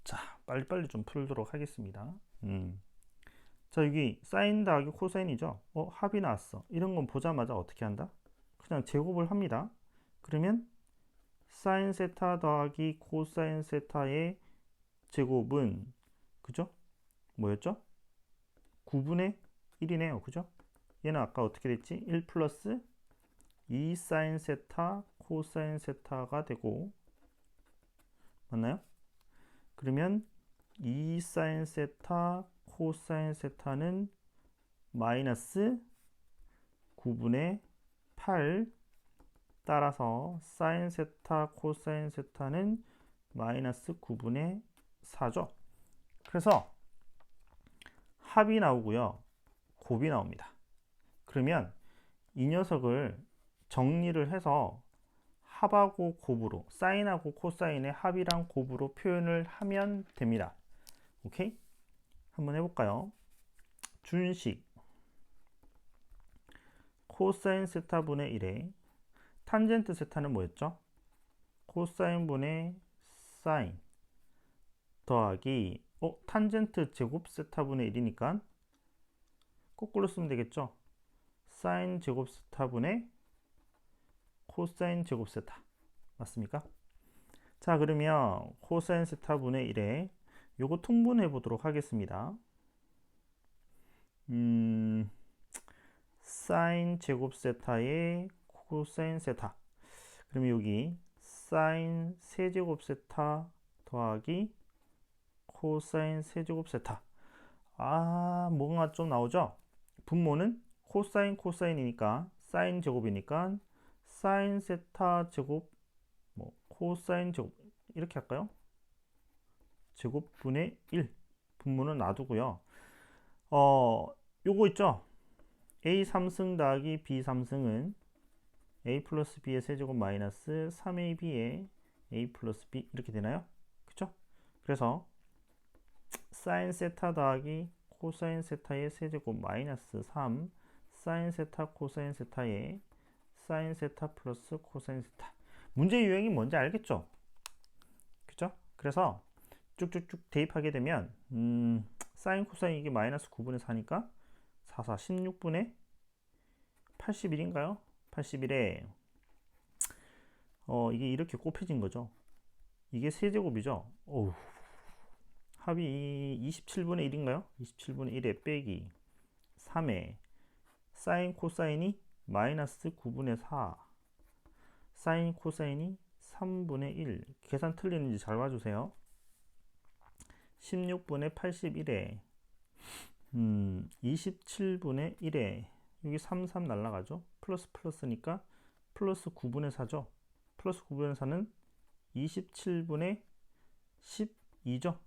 자, 빨리빨리 좀 풀도록 하겠습니다. 자, 여기 사인 더하기 코사인이죠? 합이 나왔어. 이런 건 보자마자 어떻게 한다? 그냥 제곱을 합니다. 그러면 사인 세타 더하기 코사인 세타의 제곱은 그죠? 뭐였죠? 9분의 1이네요. 그죠? 얘는 아까 어떻게 됐지? 1 플러스 2 사인 세타 코사인 세타가 되고, 맞나요? 그러면 2 사인 세타 코사인 세타는 마이너스 9분의 8, 따라서 사인 세타 코사인 세타는 마이너스 9분의 4죠. 그래서 합이 나오고요, 곱이 나옵니다. 그러면 이 녀석을 정리를 해서 합하고 곱으로, 사인하고 코사인의 합이랑 곱으로 표현을 하면 됩니다. 오케이? 한번 해볼까요? 준식 코사인 세타분의 1에 탄젠트 세타는 뭐였죠? 코사인 분의 사인 더하기 탄젠트 제곱 세타분의 1이니까 거꾸로 쓰면 되겠죠? 사인 제곱 세타분의 코사인 제곱 세타. 맞습니까? 자, 그러면 코사인 세타분의 1에 요거 통분해 보도록 하겠습니다. 사인 제곱 세타의 코사인 세타. 그러면 여기 사인 세제곱 세타 더하기 코사인 세제곱 세타. 뭔가 좀 나오죠? 분모는 코사인 코사인이니까 사인 제곱이니까 사인 세타 제곱 코사인 제곱 이렇게 할까요? 제곱분의 1. 분모는 놔두고요. 요거 있죠? a 3승 더하기 b 3승은 a 플러스 b의 세제곱 마이너스 3ab의 a 플러스 b 이렇게 되나요? 그쵸? 그래서 사인 세타 더하기 코사인 세타의 세제곱 마이너스 3 사인 세타 코사인 세타의 사인 세타 플러스 코사인 세타. 문제 유형이 뭔지 알겠죠? 그죠? 그래서 쭉쭉쭉 대입하게 되면 사인 코사인 이게 마이너스 9분의 4니까 4, 4, 16분의 81인가요? 81에 이게 이렇게 곱해진 거죠. 이게 세제곱이죠. 합이 27분의 1인가요? 27분의 1에 빼기 3에 사인 코사인이 마이너스 9분의 4 사인 코사인이 3분의 1. 계산 틀리는지 잘 봐주세요. 16분의 81에 27분의 1에 여기 3, 3 날라가죠. 플러스 플러스니까 플러스 9분의 4죠. 플러스 9분의 4는 27분의 12죠.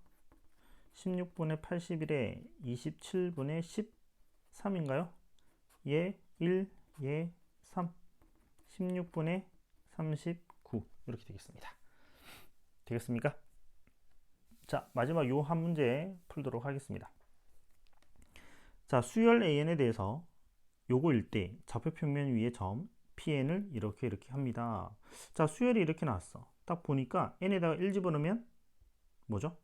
16분의 81에 27분의 13인가요? 얘 1, 얘 3. 16분의 39 이렇게 되겠습니다. 되겠습니까? 자, 마지막 요 한 문제 풀도록 하겠습니다. 자, 수열 AN에 대해서 요거일 때 좌표 평면 위에 점 PN을 이렇게 합니다. 자, 수열이 이렇게 나왔어. 딱 보니까 n에다가 1 집어넣으면 뭐죠?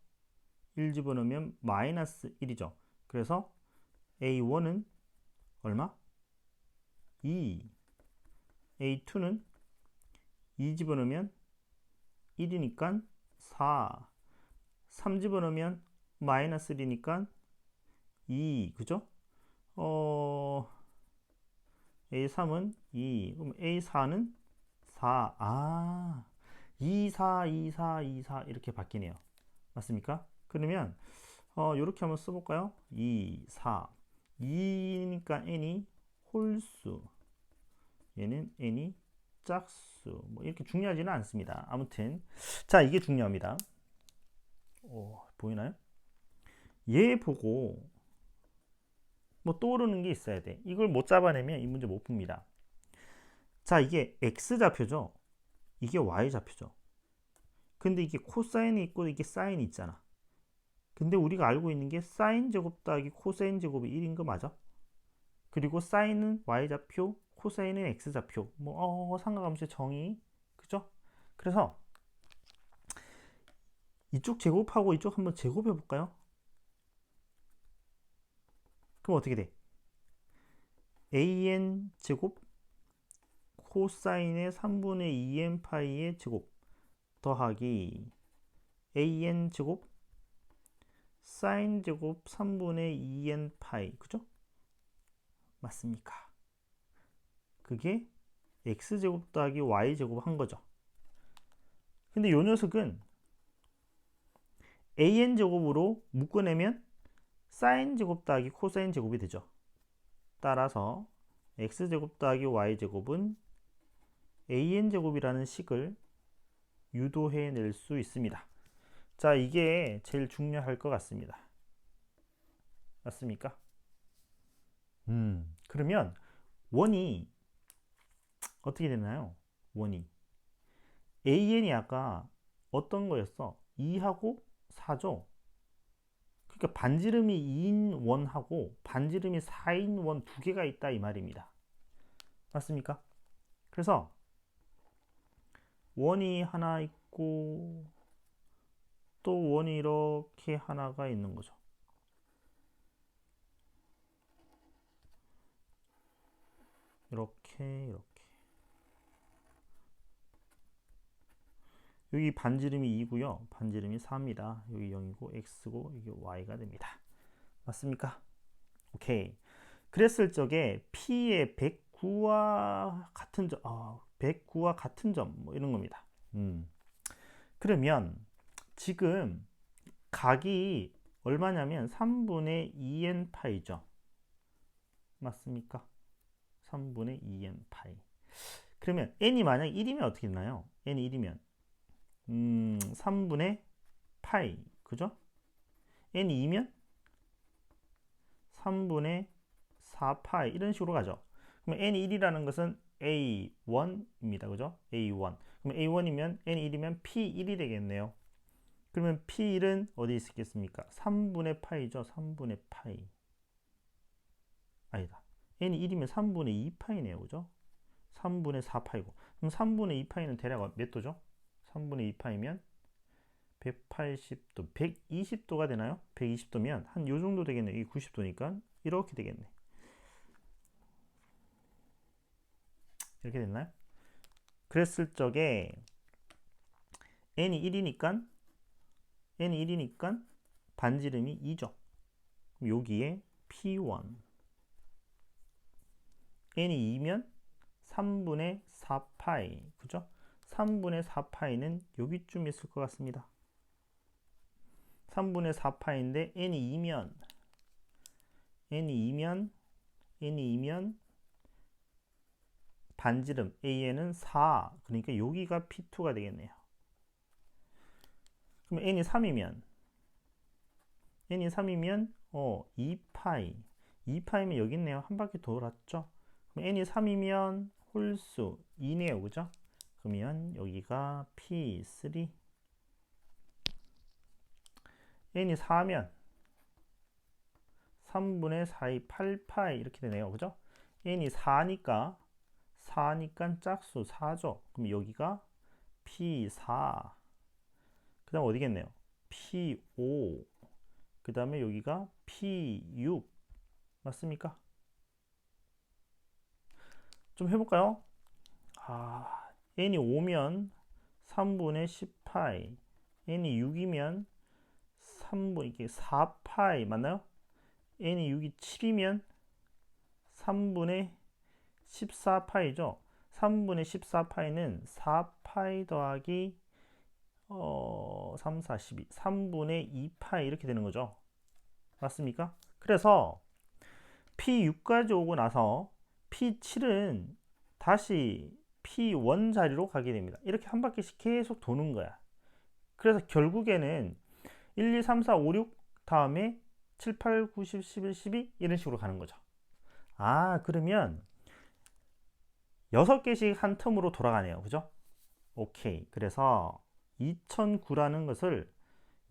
1 집어넣으면 마이너스 1이죠. 그래서 A1은 얼마? 2. A2는 2 집어넣으면 1이니까 4. 3 집어넣으면 마이너스 1이니까 2. 그죠? A3은 2. 그럼 A4는 4. 아, 2, 4, 2, 4, 2, 4 이렇게 바뀌네요. 맞습니까? 그러면 이렇게 한번 써볼까요? 2, 4. 2니까 n이 홀수. 얘는 n이 짝수. 뭐 이렇게 중요하지는 않습니다. 아무튼 자, 이게 중요합니다. 보이나요? 얘 보고 뭐 떠오르는 게 있어야 돼. 이걸 못 잡아내면 이 문제 못 풉니다. 자, 이게 x좌표죠. 이게 y좌표죠. 근데 이게 코사인이 있고 이게 사인이 있잖아. 근데 우리가 알고 있는 게 사인 제곱 더하기 코사인 제곱이 1인 거 맞아? 그리고 사인은 y좌표, 코사인은 x좌표. 뭐 삼각함수의 정의. 그죠? 그래서 이쪽 제곱하고 이쪽 한번 제곱해 볼까요? 그럼 어떻게 돼? an 제곱 코사인의 3분의 2n 파이의 제곱 더하기 an 제곱 사인 제곱 3분의 2n 파이. 그죠? 맞습니까? 그게 x제곱 더하기 y제곱 한 거죠. 근데 요 녀석은 an 제곱으로 묶어내면 사인 제곱 더하기 코사인 제곱이 되죠. 따라서 x제곱 더하기 y제곱은 an 제곱이라는 식을 유도해낼 수 있습니다. 자, 이게 제일 중요할 것 같습니다. 맞습니까? 그러면 원이 어떻게 되나요? 원이 an이 아까 어떤 거였어? 2하고 4죠? 그러니까 반지름이 2인 원하고 반지름이 4인 원 두 개가 있다 이 말입니다. 맞습니까? 그래서 원이 하나 있고 또 원이 이렇게 하나가 있는 거죠. 이렇게 여기 반지름이 2고요. 반지름이 4입니다. 여기 0이고 x고 이게 y가 됩니다. 맞습니까? 오케이. 그랬을 적에 P의 109와 같은 점, 109와 같은 점, 뭐 이런 겁니다. 그러면 지금 각이 얼마냐면 3분의 2n 파이죠. 맞습니까? 3분의 2n 파이. 그러면 n이 만약 1이면 어떻게 되나요? n이 1이면 3분의 파이. 그죠? n이 2면 3분의 4파이 이런 식으로 가죠. 그럼 n이 1이라는 것은 a1입니다. 그죠? a1. 그럼 a1이면 n이 1이면 p1이 되겠네요. 그러면 p1은 어디 있겠습니까? 3분의 파이죠. 3분의 파이. 아니다. n이 1이면 3분의 2파이네요. 그죠? 3분의 4파이고. 그럼 3분의 2파이는 대략 몇 도죠? 3분의 2파이면 180도, 120도가 되나요? 120도면 한 요 정도 되겠네. 이게 90도니까 이렇게 되겠네. 이렇게 됐나요? 그랬을 적에 n이 1이니까 반지름이 2죠. 여기에 p1 n이 2면 3분의 4파이. 그죠? 3분의 4파이는 여기쯤 있을 것 같습니다. 3분의 4파인데 n이 2면 반지름 AN은 4. 그러니까 여기가 P2가 되겠네요. 그럼 n이 3이면 n이 3이면 2파이. 2파이면 여기 있네요. 한 바퀴 돌았죠. 그럼 n이 3이면 홀수 2네요. 그죠? 그러면 여기가 P3. n이 4면 3분의 4이 8파이 이렇게 되네요. 그죠? n이 4니까 짝수 4죠. 그럼 여기가 P4. 그 다음 어디겠네요? P5. 그 다음에 여기가 P6. 맞습니까? 좀 해볼까요? n이 5면 3분의 10파이. n이 6이면 3분, 이게 4파이. 맞나요? n이 6이 7이면 3분의 14파이죠. 3분의 14파이는 4파이 더하기 3, 4, 12. 3분의 2파이 이렇게 되는 거죠. 맞습니까? 그래서 P6까지 오고 나서 P7은 다시 P1 자리로 가게 됩니다. 이렇게 한 바퀴씩 계속 도는 거야. 그래서 결국에는 1, 2, 3, 4, 5, 6 다음에 7, 8, 9, 10, 11, 12 이런 식으로 가는 거죠. 그러면 6개씩 한 텀으로 돌아가네요. 그죠? 오케이. 그래서 2009라는 것을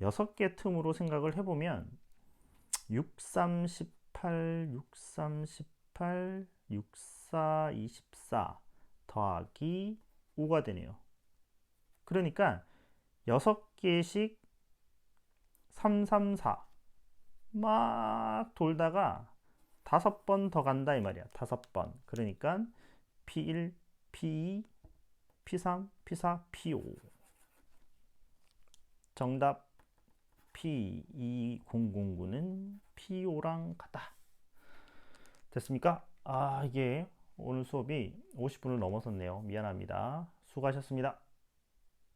6개 틈으로 생각을 해보면 6, 3, 18, 6, 3, 18, 6, 4, 24 더하기 5가 되네요. 그러니까 6개씩 3, 3, 4 막 돌다가 5번 더 간다 이 말이야. 5번. 그러니까 P1, P2, P3, P4, P5. 정답 P2009는 P5랑 같다. 됐습니까? 이게 오늘 수업이 50분을 넘어섰네요. 미안합니다. 수고하셨습니다.